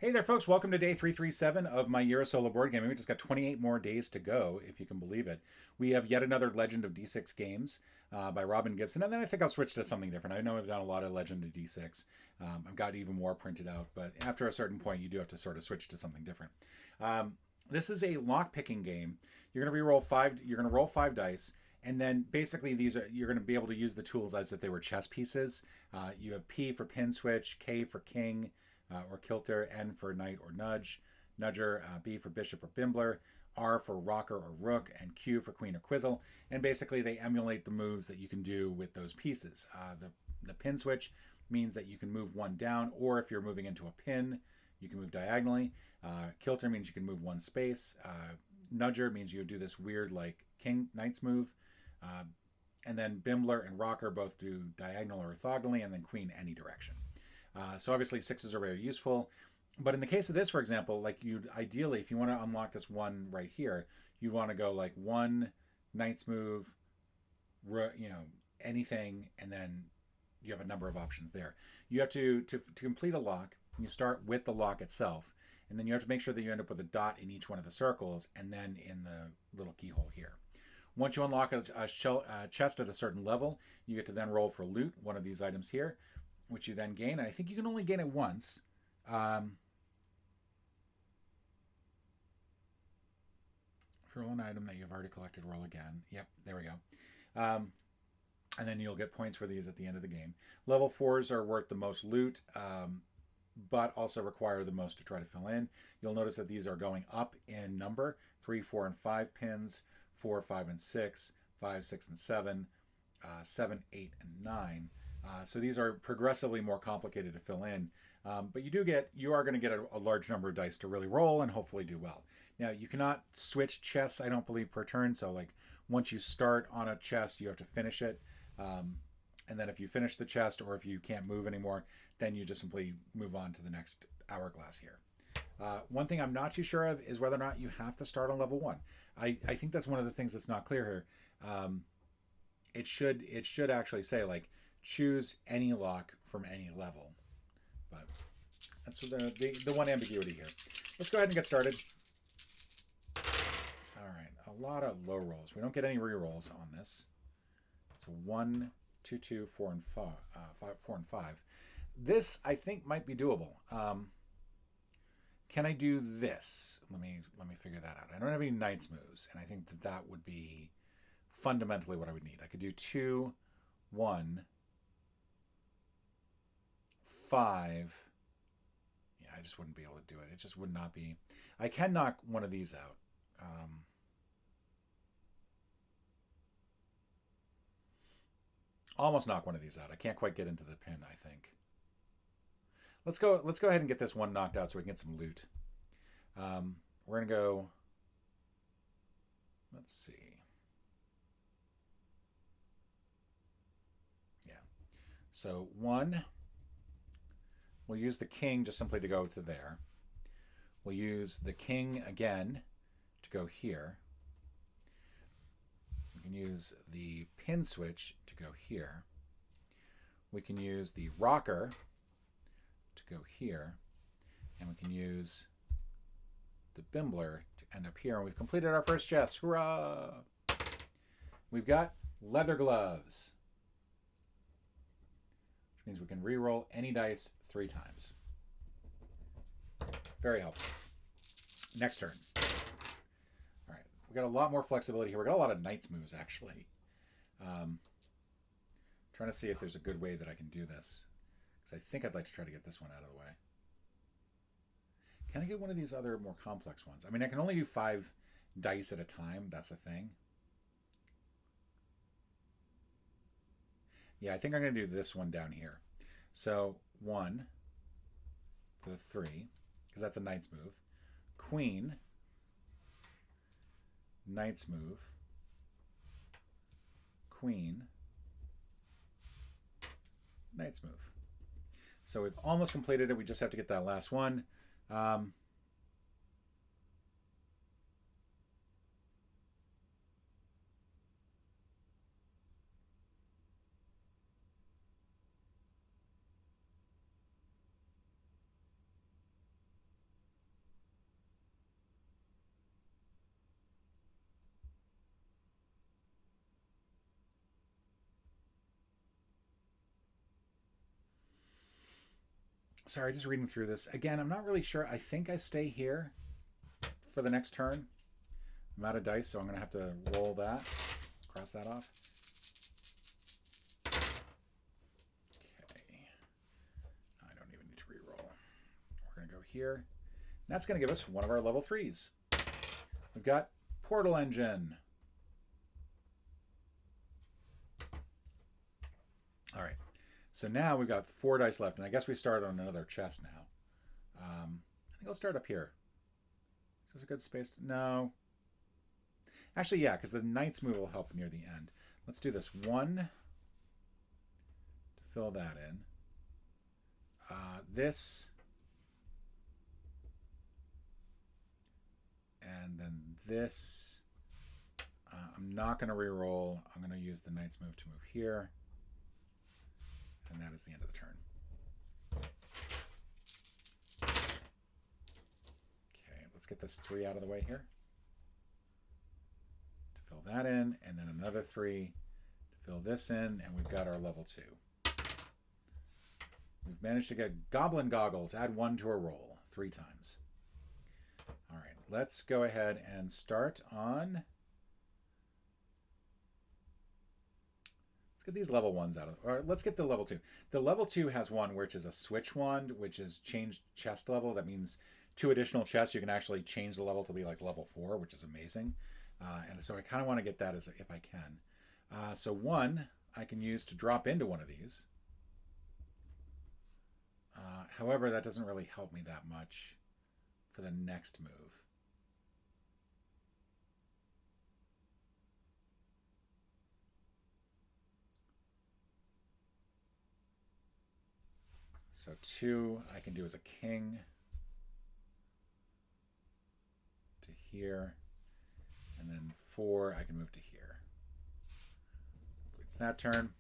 Hey there, folks. Welcome to day 337 of my year of solo board gaming. We just got 28 more days to go, if you can believe it. We have yet another Legend of Dsyx games by Robin Gibson, and then I think I'll switch to something different. I know I've done a lot of Legend of Dsyx. I've got even more printed out, but after a certain point, you do have to sort of switch to something different. This is a lock picking game. You're going to re-roll five. You're going to roll 5 dice. And then basically you're going to be able to use the tools as if they were chess pieces. You have P for pin switch, K for king, or kilter, N for knight or nudger, B for bishop or bimbler, R for rocker or rook, and Q for queen or quizzle. And basically they emulate the moves that you can do with those pieces. The pin switch means that you can move one down, or if you're moving into a pin, you can move diagonally. Kilter means you can move one space. Nudger means you do this weird like king knight's move. And then bimbler and rocker both do diagonal or orthogonally, and then queen any direction. So obviously sixes are very useful. But in the case of this, for example, like you'd ideally, if you want to unlock this one right here, you want to go like one knight's move, anything, and then you have a number of options there. You have to complete a lock, you start with the lock itself, and then you have to make sure that you end up with a dot in each one of the circles, and then in the little keyhole here. Once you unlock a chest at a certain level, you get to then roll for loot, one of these items here, which you then gain. And I think you can only gain it once. For an item that you've already collected, roll again. Yep, there we go. And then you'll get points for these at the end of the game. Level 4s are worth the most loot, but also require the most to try to fill in. You'll notice that these are going up in number: 3, 4, and 5 pins, 4, 5, and 6, 5, 6, and 7, 7, 8, and 9. So these are progressively more complicated to fill in, but you are going to get a large number of dice to really roll and hopefully do well. Now you cannot switch chests, I don't believe, per turn. So like once you start on a chest, you have to finish it, and then if you finish the chest, or if you can't move anymore, then you just simply move on to the next hourglass here. One thing I'm not too sure of is whether or not you have to start on level 1. I think that's one of the things that's not clear here. It should actually say like choose any lock from any level, but that's the one ambiguity here. Let's go ahead and get started. All right, a lot of low rolls. We don't get any re-rolls on this. It's a 1, 2, 2, 4, and 5. 4 and 5. This I think might be doable. Can I do this? Let me figure that out. I don't have any knight's moves, and I think that would be fundamentally what I would need. I could do 2, 1, 5. Yeah, I just wouldn't be able to do it. It just would not be. I can knock one of these out. Almost knock one of these out. I can't quite get into the pin, I think. Let's go ahead and get this one knocked out so we can get some loot. We're going to go. Let's see. Yeah. So 1. We'll use the king just simply to go to there. We'll use the king again to go here. We can use the pin switch to go here. We can use the rocker to go here. And we can use the bimbler to end up here. And we've completed our first chest. Hurrah! We've got leather gloves, which means we can re-roll any dice 3 times. Very helpful. Next turn. All right, we got a lot more flexibility here. We got a lot of knight's moves, actually. Trying to see if there's a good way that I can do this, because I think I'd like to try to get this one out of the way. Can I get one of these other more complex ones? I mean, I can only do 5 dice at a time. That's the thing. Yeah, I think I'm going to do this one down here. So 1 for the 3, because that's a knight's move. Queen, knight's move, queen, knight's move. So we've almost completed it. We just have to get that last one. Sorry, just reading through this. Again, I'm not really sure. I think I stay here for the next turn. I'm out of dice, so I'm going to have to roll that. Cross that off. Okay. I don't even need to re-roll. We're going to go here. And that's going to give us one of our level 3s. We've got Portal Engine. All right. So now we've got 4 dice left, and I guess we start on another chest now. I think I'll start up here. Is this a good space? No. Actually, yeah, because the Knight's move will help near the end. Let's do this. 1 to fill that in. This. And then this. I'm not going to reroll. I'm going to use the Knight's move to move here. And that is the end of the turn. Okay, let's get this 3 out of the way here. To fill that in, and then another 3 to fill this in, and we've got our level 2. We've managed to get Goblin Goggles. Add 1 to a roll 3 times. All right, let's go ahead and start on... Get these level 1s out of, or let's get the level 2. The level 2 has one which is a switch wand, which is changed chest level. That means 2 additional chests. You can actually change the level to be like level 4, which is amazing. And so I kind of want to get that as if I can. So 1 I can use to drop into one of these. However, that doesn't really help me that much for the next move. So 2 I can do as a king to here, and then 4 I can move to here. Completes that turn.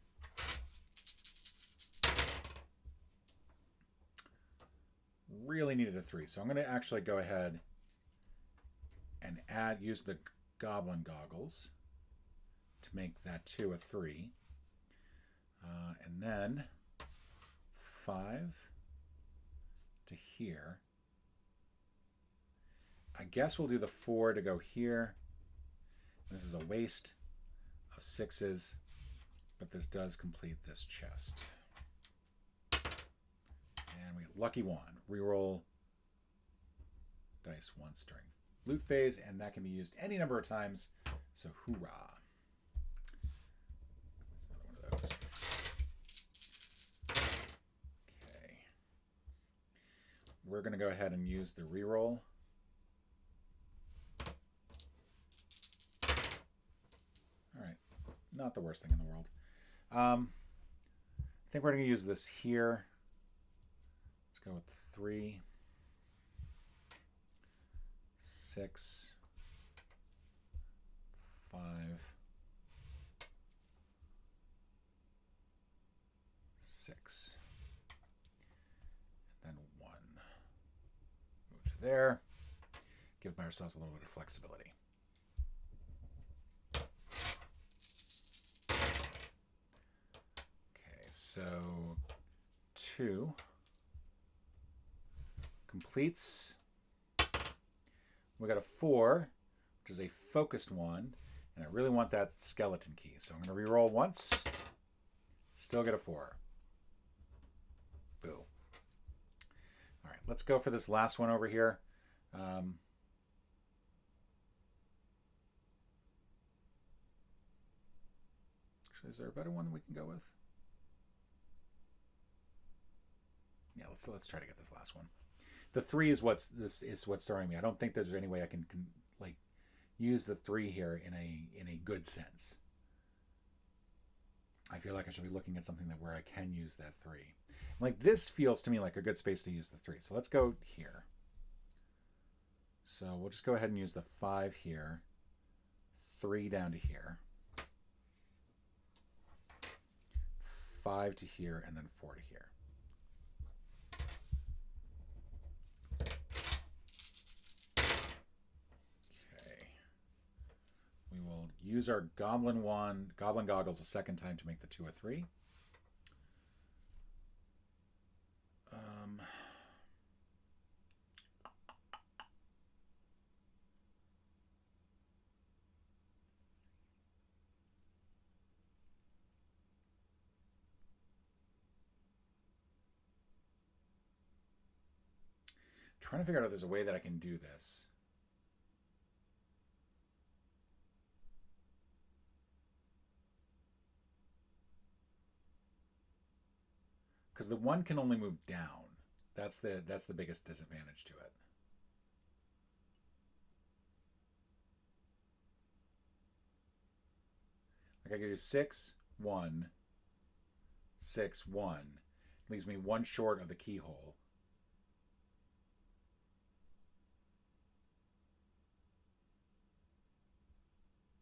Really needed a 3, so I'm going to actually go ahead and use the Goblin Goggles to make that 2 a 3, and then 5 to here. I guess we'll do the 4 to go here. This is a waste of 6s, but this does complete this chest. And we get Lucky Wand. Reroll dice once during loot phase, and that can be used any number of times, so hoorah. There's another one of those. We're going to go ahead and use the reroll. All right, not the worst thing in the world. I think we're going to use this here. Let's go with 3, 6, 5, 6. There. Give ourselves a little bit of flexibility. Okay, so 2 completes. We got a 4, which is a focused wand, and I really want that skeleton key. So I'm going to reroll once. Still get a 4. Boo. All right, let's go for this last one over here. Actually, is there a better one that we can go with? Yeah, let's try to get this last one. The 3 is what's throwing me. I don't think there's any way I can like use the 3 here in a good sense. I feel like I should be looking at something where I can use that 3. Like this feels to me like a good space to use the 3. So let's go here. So we'll just go ahead and use the 5 here, 3 down to here, 5 to here, and then 4 to here. Okay. We will use our Goblin Goggles a second time to make the 2 a 3. trying to figure out if there's a way that I can do this. Because the 1 can only move down. That's the biggest disadvantage to it. Like I could do 6, 1, 6, 1. Leaves me 1 short of the keyhole.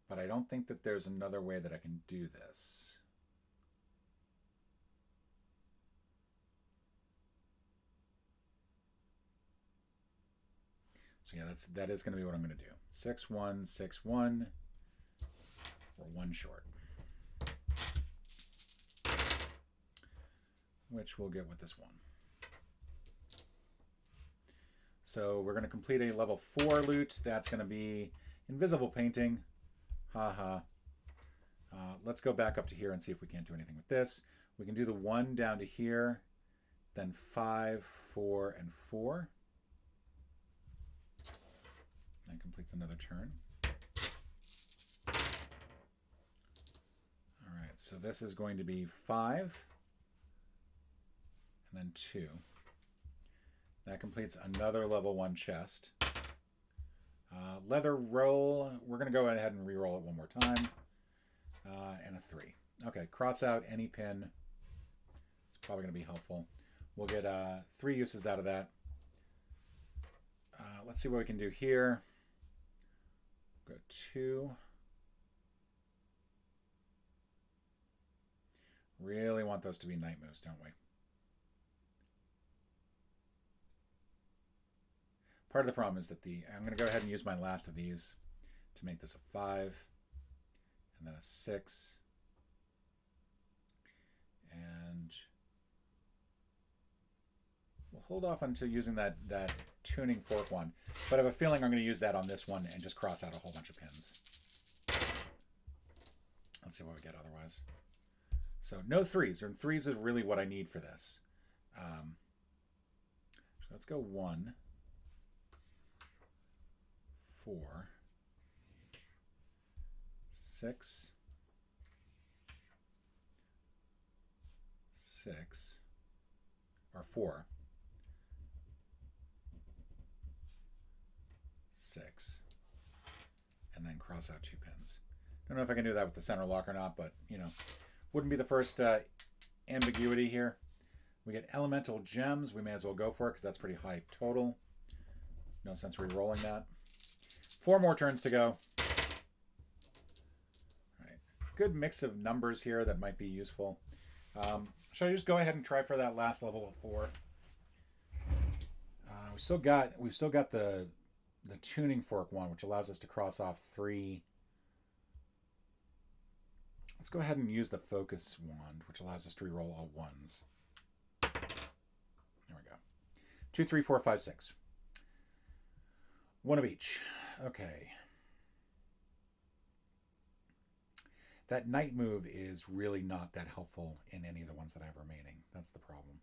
But I don't think that there's another way that I can do this. So yeah, that is going to be what I'm going to do. 6, 1, 6, 1. We're 1 short. Which we'll get with this 1. So we're going to complete a level 4 loot. That's going to be invisible painting. Haha. Let's go back up to here and see if we can't do anything with this. We can do the 1 down to here, then 5, 4, and 4. That completes another turn. All right, so this is going to be 5, and then 2. That completes another level 1 chest. Leather roll, we're going to go ahead and re-roll it one more time. And a 3. Okay, cross out any pin. It's probably going to be helpful. We'll get 3 uses out of that. Let's see what we can do here. Go 2. Really want those to be night moves, don't we? Part of the problem is that I'm going to go ahead and use my last of these to make this a 5, and then a 6, and we'll hold off until using that tuning fork one, but I have a feeling I'm going to use that on this one and just cross out a whole bunch of pins. Let's see what we get otherwise. So no 3s, and 3s is really what I need for this. So let's go 1, 4, 6, 6, or 4, 6, and then cross out 2 pins. Don't know if I can do that with the center lock or not, but you know, wouldn't be the first ambiguity here. We get elemental gems. We may as well go for it because that's pretty high total. No sense re-rolling that. 4 more turns to go. All right, good mix of numbers here that might be useful. Should I just go ahead and try for that last level of 4? We've still got the tuning fork one, which allows us to cross off 3. Let's go ahead and use the focus wand, which allows us to reroll all 1s. There we go. 2, 3, 4, 5, 6. 1 of each. Okay. That night move is really not that helpful in any of the ones that I have remaining. That's the problem.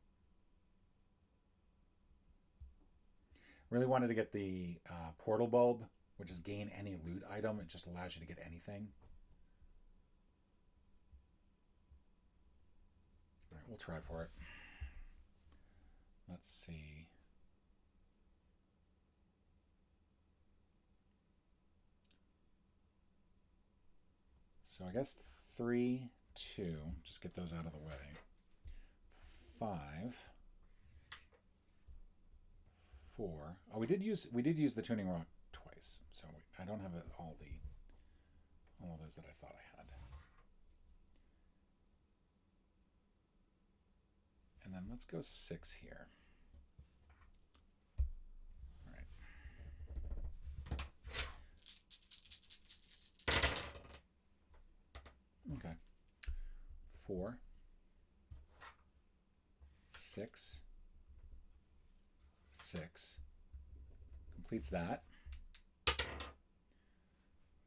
Really wanted to get the portal bulb, which is gain any loot item. It just allows you to get anything. All right, we'll try for it. Let's see. So I guess 3, 2. Just get those out of the way. 5, 4. Oh, we did use the tuning rock twice, so I don't have all of those that I thought I had. And then let's go 6 here. All right. Okay. 4, 6, 6. Completes that.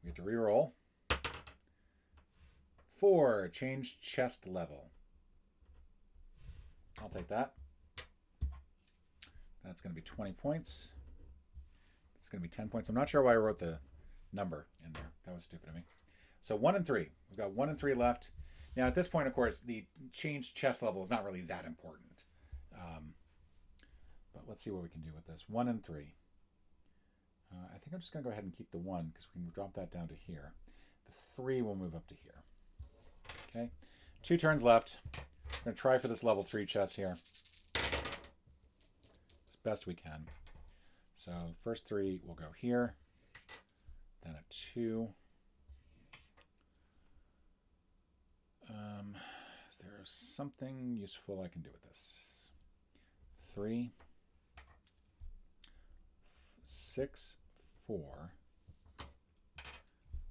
We get to reroll. 4, change chest level. I'll take that. That's going to be 20 points. It's going to be 10 points. I'm not sure why I wrote the number in there. That was stupid of me. So 1 and 3. We've got 1 and 3 left. Now, at this point, of course, the changed chess level is not really that important. But let's see what we can do with this. 1 and 3. I think I'm just going to go ahead and keep the 1 because we can drop that down to here. The 3 will move up to here. Okay. 2 turns left. We're going to try for this level 3 chess here as best we can. So the first 3 will go here, then a 2. Is there something useful I can do with this? 3, 6, 4, and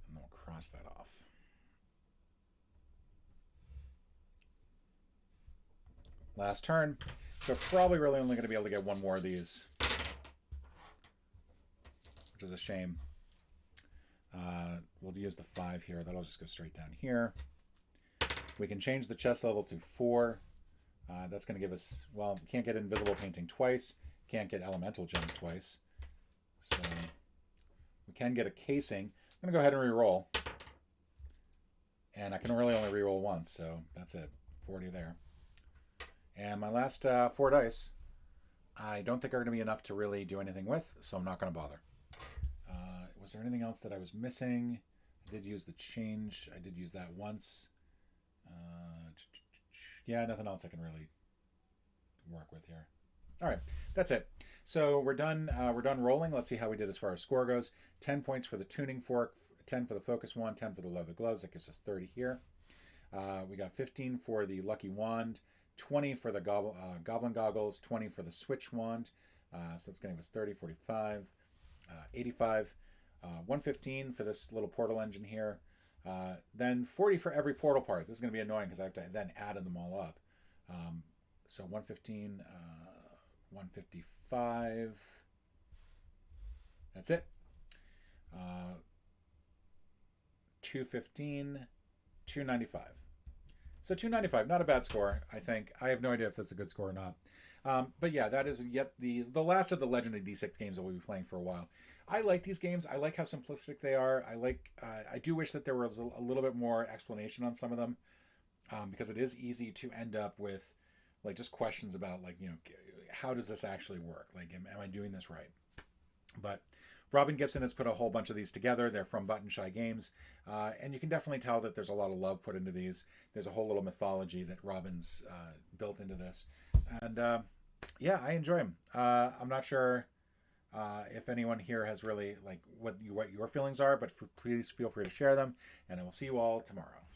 then we'll cross that off. Last turn. So probably really only going to be able to get 1 more of these, which is a shame. We'll use the 5 here. That'll just go straight down here. We can change the chess level to 4. That's going to give us, well, we can't get invisible painting twice. Can't get elemental gems twice. So we can get a casing. I'm going to go ahead and re-roll. And I can really only re-roll once, so that's it. 40 there. And my last 4 dice, I don't think are going to be enough to really do anything with, so I'm not going to bother. Was there anything else that I was missing? I did use the change. I did use that once. Yeah, nothing else I can really work with here. All right, that's it. So we're done. We're done rolling. Let's see how we did as far as score goes. 10 points for the tuning fork, 10 for the focus wand, 10 for the leather gloves. That gives us 30 here. We got 15 for the lucky wand, 20 for the goblin goggles, 20 for the switch wand. So it's going to give us 30, 45, 85, 115 for this little portal engine here. Then 40 for every portal part. This is going to be annoying because I have to then add them all up. So 115, 155. That's it. 215, 295. So 295, not a bad score, I think. I have no idea if that's a good score or not. But yeah, that is yet the last of the Legend of Dsyx games that we'll be playing for a while. I like these games. I like how simplistic they are. I do wish that there was a little bit more explanation on some of them, because it is easy to end up with like just questions about like, you know, how does this actually work? Like, am I doing this right? But Robin Gibson has put a whole bunch of these together. They're from Button Shy Games, and you can definitely tell that there's a lot of love put into these. There's a whole little mythology that Robin's built into this, and yeah, I enjoy them. I'm not sure if anyone here has really like what your feelings are, but please feel free to share them, and I will see you all tomorrow.